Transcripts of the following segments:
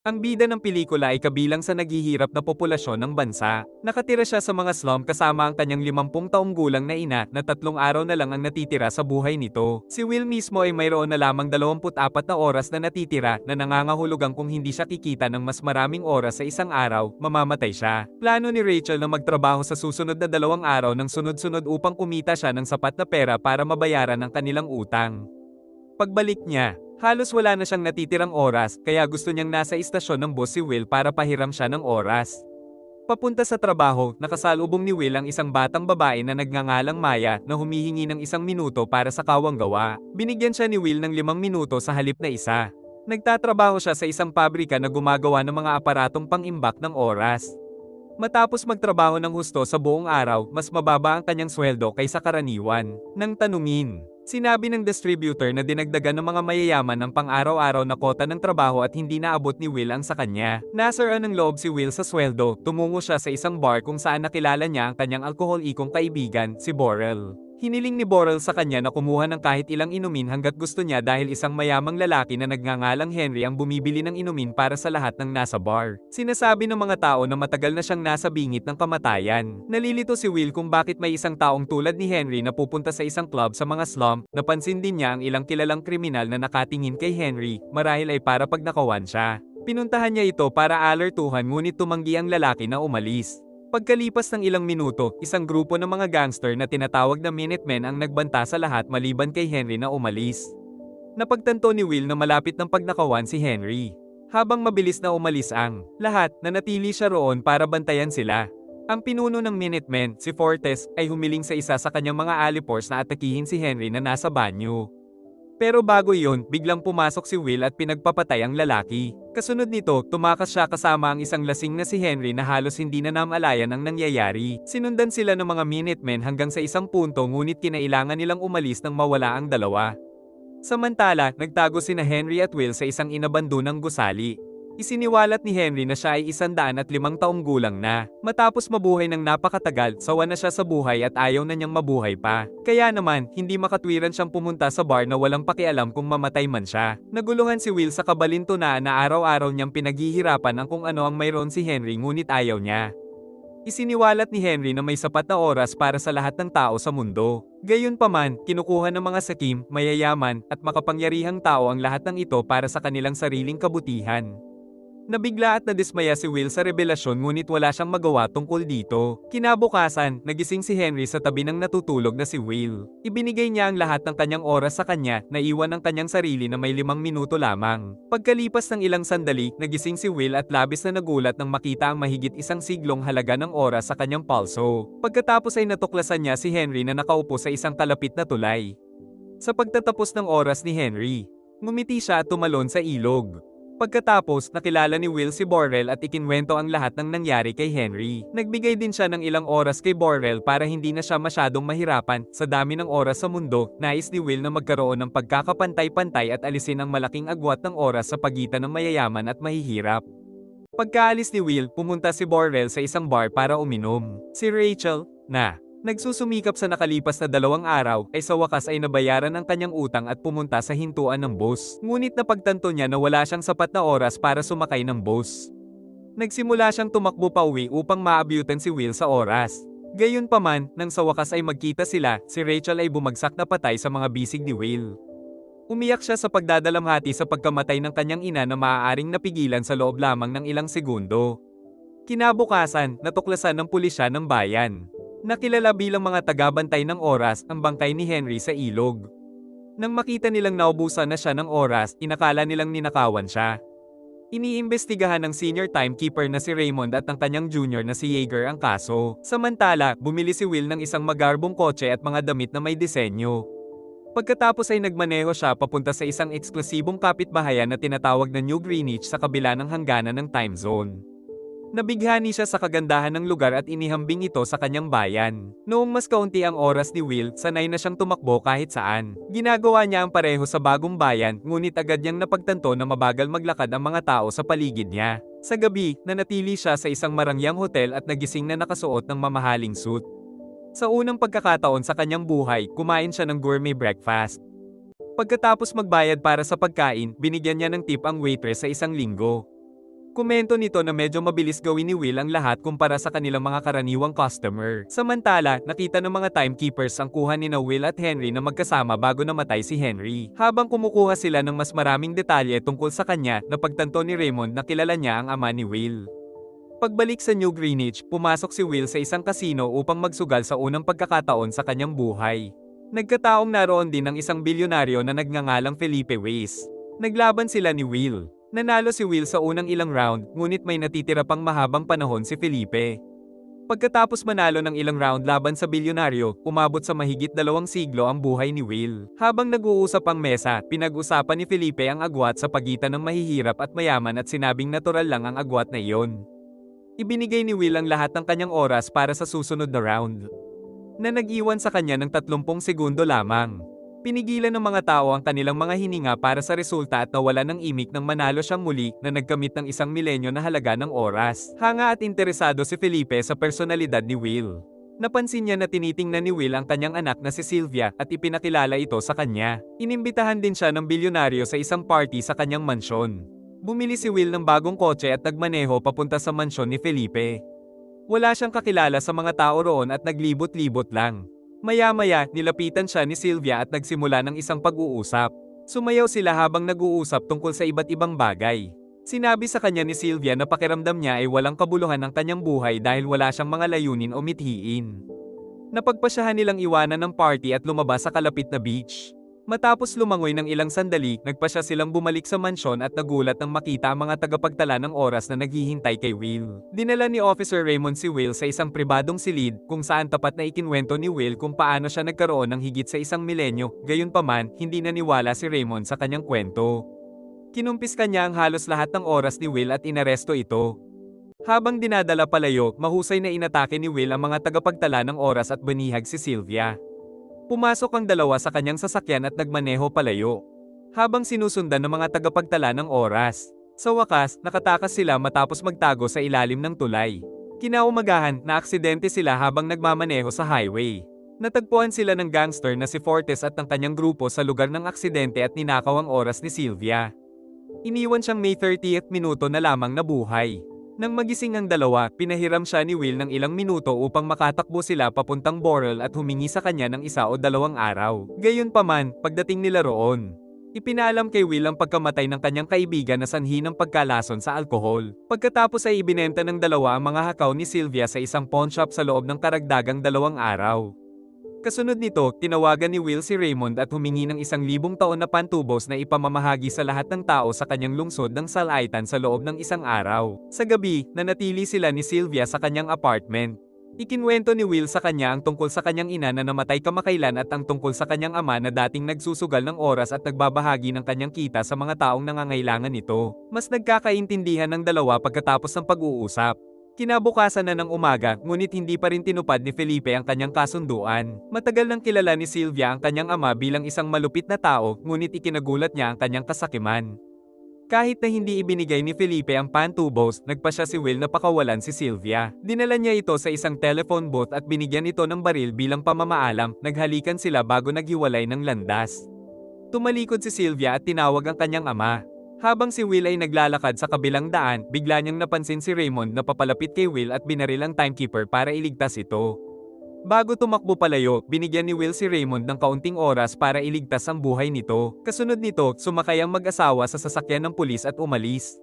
Ang bida ng pelikula ay kabilang sa naghihirap na populasyon ng bansa. Nakatira siya sa mga slum kasama ang kanyang 50 taong gulang na ina na 3 araw na lang ang natitira sa buhay nito. Si Will mismo ay mayroon na lamang 24 na oras na natitira na nangangahulugang kung hindi siya kikita ng mas maraming oras sa isang araw, mamamatay siya. Plano ni Rachel na magtrabaho sa susunod na 2 araw ng sunod-sunod upang kumita siya ng sapat na pera para mabayaran ang kanilang utang. Pagbalik niya, halos wala na siyang natitirang oras kaya gusto niyang nasa istasyon ng bus si Will para pahiram siya ng oras. Papunta sa trabaho, nakasalubong ni Will ang isang batang babae na nagngangalang Maya na humihingi ng 1 minuto para sa kawang gawa. Binigyan siya ni Will ng 5 minuto sa halip na isa. Nagtatrabaho siya sa isang pabrika na gumagawa ng mga aparatong pang-imbak ng oras. Matapos magtrabaho ng husto sa buong araw, mas mababa ang kanyang sweldo kaysa karaniwan. Nang tanungin, sinabi ng distributor na dinagdagan ng mga mayayaman ng pang-araw-araw na kota ng trabaho at hindi naabot ni Will ang sa kanya. Nasaraan ng loob si Will sa sweldo, tumungo siya sa isang bar kung saan nakilala niya ang kanyang alkoholikong kaibigan, si Borrell. Hiniling ni Borrell sa kanya na kumuha ng kahit ilang inumin hanggat gusto niya dahil isang mayamang lalaki na nagngangalang Henry ang bumibili ng inumin para sa lahat ng nasa bar. Sinasabi ng mga tao na matagal na siyang nasa bingit ng kamatayan. Nalilito si Will kung bakit may isang taong tulad ni Henry na pupunta sa isang club sa mga slum. Napansin din niya ang ilang kilalang kriminal na nakatingin kay Henry, marahil ay para pagnakawan siya. Pinuntahan niya ito para alertuhan ngunit tumanggi ang lalaki na umalis. Pagkalipas ng ilang minuto, isang grupo ng mga gangster na tinatawag na Minutemen ang nagbanta sa lahat maliban kay Henry na umalis. Napagtanto ni Will na malapit ng pagnakawan si Henry. Habang mabilis na umalis ang lahat, nanatili siya roon para bantayan sila. Ang pinuno ng Minutemen, si Fortes, ay humiling sa isa sa kanyang mga alipors na atakihin si Henry na nasa banyo. Pero bago iyon, biglang pumasok si Will at pinagpapatay ang lalaki. Kasunod nito, tumakas siya kasama ang isang lasing na si Henry na halos hindi na namalayan ang nangyayari. Sinundan sila ng mga Minutemen hanggang sa isang punto ngunit kinailangan nilang umalis nang mawala ang dalawa. Samantala, nagtago sina Henry at Will sa isang inabandonang gusali. Isiniwalat ni Henry na siya ay 105 taong gulang na. Matapos mabuhay ng napakatagal, sawa na siya sa buhay at ayaw na niyang mabuhay pa. Kaya naman, hindi makatwiran siyang pumunta sa bar na walang pakialam kung mamatay man siya. Naguluhan si Will sa kabalintunaan na araw-araw niyang pinaghihirapan ang kung ano ang mayroon si Henry ngunit ayaw niya. Isiniwalat ni Henry na may sapat na oras para sa lahat ng tao sa mundo. Gayunpaman, kinukuha ng mga sakim, mayayaman, at makapangyarihang tao ang lahat ng ito para sa kanilang sariling kabutihan. Nabigla at nadismaya si Will sa revelasyon ngunit wala siyang magawa tungkol dito. Kinabukasan, nagising si Henry sa tabi ng natutulog na si Will. Ibinigay niya ang lahat ng kanyang oras sa kanya, naiwan ang kanyang sarili na may 5 minuto lamang. Pagkalipas ng ilang sandali, nagising si Will at labis na nagulat nang makita ang mahigit 1 siglong halaga ng oras sa kanyang palso. Pagkatapos ay natuklasan niya si Henry na nakaupo sa isang kalapit na tulay. Sa pagtatapos ng oras ni Henry, ngumiti siya at tumalon sa ilog. Pagkatapos, nakilala ni Will si Borrell at ikinwento ang lahat ng nangyari kay Henry. Nagbigay din siya ng ilang oras kay Borrell para hindi na siya masyadong mahirapan. Sa dami ng oras sa mundo, nais ni Will na magkaroon ng pagkakapantay-pantay at alisin ang malaking agwat ng oras sa pagitan ng mayayaman at mahihirap. Pagkaalis ni Will, pumunta si Borrell sa isang bar para uminom. Si Rachel, na nagsusumikap sa nakalipas na 2 araw, ay sa wakas ay nabayaran ang kanyang utang at pumunta sa hintuan ng bus. Ngunit napagtanto niya na wala siyang sapat na oras para sumakay ng bus. Nagsimula siyang tumakbo pa uwi upang maabyutan si Will sa oras. Gayunpaman, nang sa wakas ay magkita sila, si Rachel ay bumagsak na patay sa mga bisig ni Will. Umiyak siya sa pagdadalamhati sa pagkamatay ng kanyang ina na maaaring napigilan sa loob lamang ng ilang segundo. Kinabukasan, natuklasan ng pulisya ng bayan. Nakilala bilang mga tagabantay ng oras ang bangkay ni Henry sa ilog. Nang makita nilang naubusan na siya ng oras, inakala nilang ninakawan siya. Iniimbestigahan ng senior timekeeper na si Raymond at ang kanyang junior na si Yeager ang kaso. Samantala, bumili si Will ng isang magarbong kotse at mga damit na may disenyo. Pagkatapos ay nagmaneho siya papunta sa isang eksklusibong kapitbahayan na tinatawag na New Greenwich sa kabila ng hangganan ng time zone. Nabighani siya sa kagandahan ng lugar at inihambing ito sa kanyang bayan. Noong mas kaunti ang oras ni Will, sanay na siyang tumakbo kahit saan. Ginagawa niya ang pareho sa bagong bayan, ngunit agad niyang napagtanto na mabagal maglakad ang mga tao sa paligid niya. Sa gabi, nanatili siya sa isang marangyang hotel at nagising na nakasuot ng mamahaling suit. Sa unang pagkakataon sa kanyang buhay, kumain siya ng gourmet breakfast. Pagkatapos magbayad para sa pagkain, binigyan niya ng tip ang waitress sa 1 linggo. Komento nito na medyo mabilis gawin ni Will ang lahat kumpara sa kanilang mga karaniwang customer. Samantala, nakita ng mga timekeepers ang kuha ni na Will at Henry na magkasama bago namatay si Henry. Habang kumukuha sila ng mas maraming detalye tungkol sa kanya, napagtanto ni Raymond na kilala niya ang ama ni Will. Pagbalik sa New Greenwich, pumasok si Will sa isang kasino upang magsugal sa unang pagkakataon sa kanyang buhay. Nagkataong naroon din ang isang bilyonaryo na nagngangalang Felipe Weiss. Naglaban sila ni Will. Nanalo si Will sa unang ilang round, ngunit may natitira pang mahabang panahon si Felipe. Pagkatapos manalo ng ilang round laban sa bilyonaryo, umabot sa mahigit 2 siglo ang buhay ni Will. Habang nag-uusap ang mesa, pinag-usapan ni Felipe ang agwat sa pagitan ng mahihirap at mayaman at sinabing natural lang ang agwat na iyon. Ibinigay ni Will ang lahat ng kanyang oras para sa susunod na round, na nag-iwan sa kanya ng 30 segundo lamang. Pinigilan ng mga tao ang kanilang mga hininga para sa resulta at nawalan ng imik nang manalo siyang muli na nagkamit ng 1 milyon na halaga ng oras. Hanga at interesado si Felipe sa personalidad ni Will. Napansin niya na tinitingnan ni Will ang kanyang anak na si Sylvia at ipinakilala ito sa kanya. Inimbitahan din siya ng bilyonaryo sa isang party sa kanyang mansyon. Bumili si Will ng bagong kotse at nagmaneho papunta sa mansyon ni Felipe. Wala siyang kakilala sa mga tao roon at naglibot-libot lang. Maya-maya, nilapitan siya ni Sylvia at nagsimula ng isang pag-uusap. Sumayaw sila habang nag-uusap tungkol sa iba't ibang bagay. Sinabi sa kanya ni Sylvia na pakiramdam niya ay walang kabuluhan ang kanyang buhay dahil wala siyang mga layunin o mithiin. Napagpasyahan nilang iwanan ng party at lumabas sa kalapit na beach. Matapos lumangoy ng ilang sandali, nagpasya silang bumalik sa mansyon at nagulat nang makita ang mga tagapagtala ng oras na naghihintay kay Will. Dinala ni Officer Raymond si Will sa isang pribadong silid kung saan tapat na ikinwento ni Will kung paano siya nagkaroon ng higit sa 1 milenyo, gayunpaman, hindi naniwala si Raymond sa kanyang kwento. Kinumpis kanya ang halos lahat ng oras ni Will at inaresto ito. Habang dinadala palayo, mahusay na inatake ni Will ang mga tagapagtala ng oras at banihag si Sylvia. Pumasok ang dalawa sa kanyang sasakyan at nagmaneho palayo, habang sinusundan ng mga tagapagtala ng oras. Sa wakas, nakatakas sila matapos magtago sa ilalim ng tulay. Kinaumagahan, naaksidente sila habang nagmamaneho sa highway. Natagpuan sila ng gangster na si Fortes at ang kanyang grupo sa lugar ng aksidente at ninakaw ang oras ni Sylvia. Iniwan siyang May 30th minuto na lamang na buhay. Nang magising ang dalawa, pinahiram siya ni Will ng ilang minuto upang makatakbo sila papuntang Borel at humingi sa kanya ng 1 o 2 araw. Gayunpaman, pagdating nila roon, ipinaalam kay Will ang pagkamatay ng kanyang kaibigan na sanhi ng pagkalason sa alkohol. Pagkatapos ay ibinenta ng dalawa ang mga hakaw ni Sylvia sa isang pawn shop sa loob ng karagdagang 2 araw. Kasunod nito, tinawagan ni Will si Raymond at humingi ng 1,000 taon na pantubos na ipamamahagi sa lahat ng tao sa kanyang lungsod ng Salaitan sa loob ng 1 araw. Sa gabi, nanatili sila ni Sylvia sa kanyang apartment. Ikinwento ni Will sa kanya ang tungkol sa kanyang ina na namatay kamakailan at ang tungkol sa kanyang ama na dating nagsusugal ng oras at nagbabahagi ng kanyang kita sa mga taong nangangailangan nito. Mas nagkakaintindihan ng dalawa pagkatapos ng pag-uusap. Kinabukasan na ng umaga, ngunit hindi pa rin tinupad ni Felipe ang kanyang kasunduan. Matagal nang kilala ni Sylvia ang kanyang ama bilang isang malupit na tao, ngunit ikinagulat niya ang kanyang kasakiman. Kahit na hindi ibinigay ni Felipe ang pantubos, nagpasya si Will na pakawalan si Sylvia. Dinala niya ito sa isang telephone booth at binigyan ito ng baril bilang pamamaalam. Naghalikan sila bago naghiwalay ng landas. Tumalikod si Sylvia at tinawag ang kanyang ama. Habang si Will ay naglalakad sa kabilang daan, bigla niyang napansin si Raymond na papalapit kay Will at binaril ang timekeeper para iligtas ito. Bago tumakbo palayo, binigyan ni Will si Raymond ng kaunting oras para iligtas ang buhay nito. Kasunod nito, sumakay ang mag-asawa sa sasakyan ng pulis at umalis.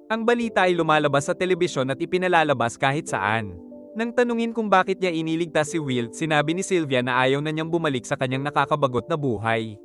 Ang balita ay lumalabas sa telebisyon at ipinalalabas kahit saan. Nang tanungin kung bakit niya iniligtas si Will, sinabi ni Sylvia na ayaw na niyang bumalik sa kanyang nakakabagot na buhay.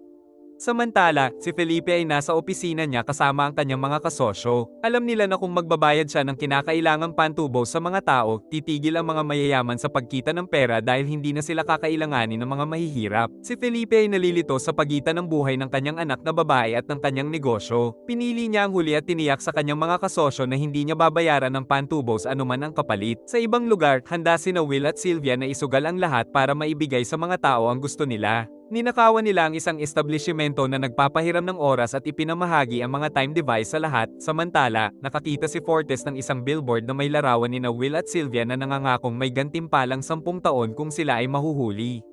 Samantala, si Felipe ay nasa opisina niya kasama ang kanyang mga kasosyo. Alam nila na kung magbabayad siya ng kinakailangang pantubos sa mga tao, titigil ang mga mayayaman sa pagkita ng pera dahil hindi na sila kakailanganin ng mga mahihirap. Si Felipe ay nalilito sa pagitan ng buhay ng kanyang anak na babae at ng kanyang negosyo. Pinili niya ang huli at tiniyak sa kanyang mga kasosyo na hindi niya babayaran ng pantubos anuman ang kapalit. Sa ibang lugar, handa sina Will at Sylvia na isugal ang lahat para maibigay sa mga tao ang gusto nila. Ninakawan nila ang isang establishmento na nagpapahiram ng oras at ipinamahagi ang mga time device sa lahat. Samantala, nakakita si Fortes ng isang billboard na may larawan ni Will at Sylvia na nangangakong may gantimpalang 10 taon kung sila ay mahuhuli.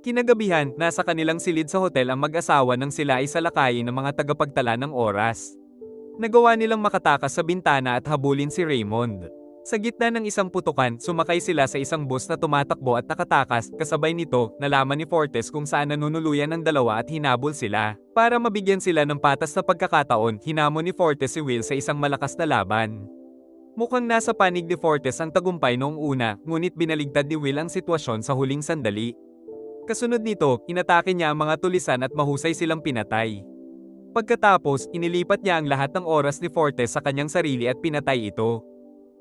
Kinagabihan, nasa kanilang silid sa hotel ang mag-asawa nang sila ay salakayin ng mga tagapagtala ng oras. Nagawa nilang makatakas sa bintana at habulin si Raymond. Sa gitna ng isang putukan, sumakay sila sa isang bus na tumatakbo at nakatakas, kasabay nito, nalaman ni Fortes kung saan nanunuluyan ng dalawa at hinabol sila. Para mabigyan sila ng patas na pagkakataon, hinamon ni Fortes si Will sa isang malakas na laban. Mukhang nasa panig ni Fortes ang tagumpay noong una, ngunit binaligtad ni Will ang sitwasyon sa huling sandali. Kasunod nito, inatake niya ang mga tulisan at mahusay silang pinatay. Pagkatapos, inilipat niya ang lahat ng oras ni Fortes sa kanyang sarili at pinatay ito.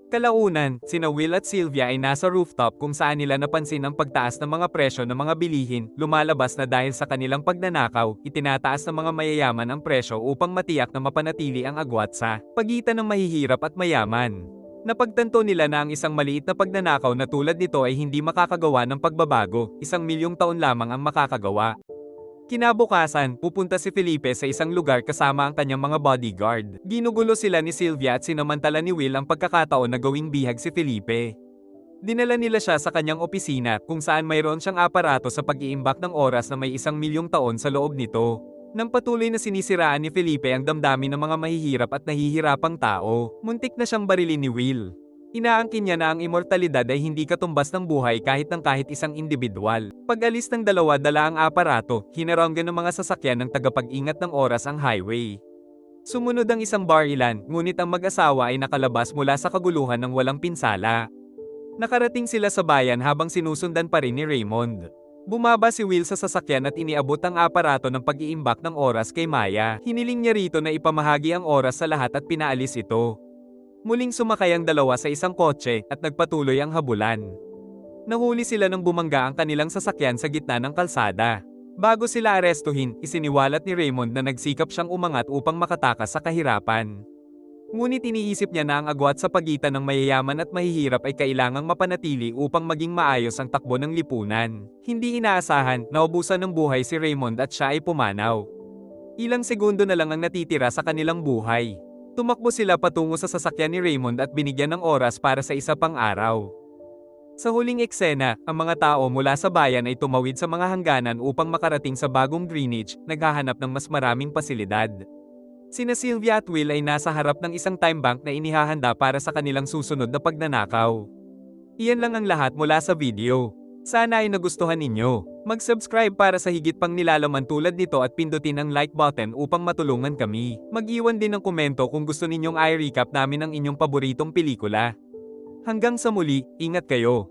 Kalaunan, sina Will at Sylvia ay nasa rooftop kung saan nila napansin ang pagtaas ng mga presyo ng mga bilihin, lumalabas na dahil sa kanilang pagnanakaw, itinataas ng mga mayayaman ang presyo upang matiyak na mapanatili ang agwat sa pagitan ng mahihirap at mayaman. Napagtanto nila na ang isang maliit na pagnanakaw na tulad nito ay hindi makakagawa ng pagbabago, 1,000,000 taon lamang ang makakagawa. Kinabukasan, pupunta si Felipe sa isang lugar kasama ang kanyang mga bodyguard. Ginugulo sila ni Sylvia at sinamantala ni Will ang pagkakataon na gawing bihag si Felipe. Dinala nila siya sa kanyang opisina kung saan mayroon siyang aparato sa pag-iimbak ng oras na may 1,000,000 taon sa loob nito. Nang patuloy na sinisiraan ni Felipe ang damdamin ng mga mahihirap at nahihirapang tao, muntik na siyang barilin ni Will. Inaangkin niya na ang immortalidad ay hindi katumbas ng buhay kahit isang individual. Pag-alis ng dalawa dala ang aparato, hinaranggan ng mga sasakyan ng tagapag-ingat ng oras ang highway. Sumunod ang isang barilan, ngunit ang mag-asawa ay nakalabas mula sa kaguluhan ng walang pinsala. Nakarating sila sa bayan habang sinusundan pa rin ni Raymond. Bumaba si Will sa sasakyan at iniabot ang aparato ng pag-iimbak ng oras kay Maya. Hiniling niya rito na ipamahagi ang oras sa lahat at pinaalis ito. Muling sumakay ang dalawa sa isang kotse at nagpatuloy ang habulan. Nahuli sila nang bumangga ang kanilang sasakyan sa gitna ng kalsada. Bago sila arestuhin, isiniwalat ni Raymond na nagsikap siyang umangat upang makatakas sa kahirapan. Ngunit iniisip niya na ang agwat sa pagitan ng mayayaman at mahihirap ay kailangang mapanatili upang maging maayos ang takbo ng lipunan. Hindi inaasahan, naubusan ng buhay si Raymond at siya ay pumanaw. Ilang segundo na lang ang natitira sa kanilang buhay. Tumakbo sila patungo sa sasakyan ni Raymond at binigyan ng oras para sa isa pang araw. Sa huling eksena, ang mga tao mula sa bayan ay tumawid sa mga hangganan upang makarating sa bagong Greenwich, naghahanap ng mas maraming pasilidad. Sina Sylvia at Will ay nasa harap ng isang time bank na inihahanda para sa kanilang susunod na pagnanakaw. Iyan lang ang lahat mula sa video. Sana ay nagustuhan ninyo. Mag-subscribe para sa higit pang nilalaman tulad nito at pindutin ang like button upang matulungan kami. Mag-iwan din ng komento kung gusto ninyong i-recap namin ang inyong paboritong pelikula. Hanggang sa muli, ingat kayo.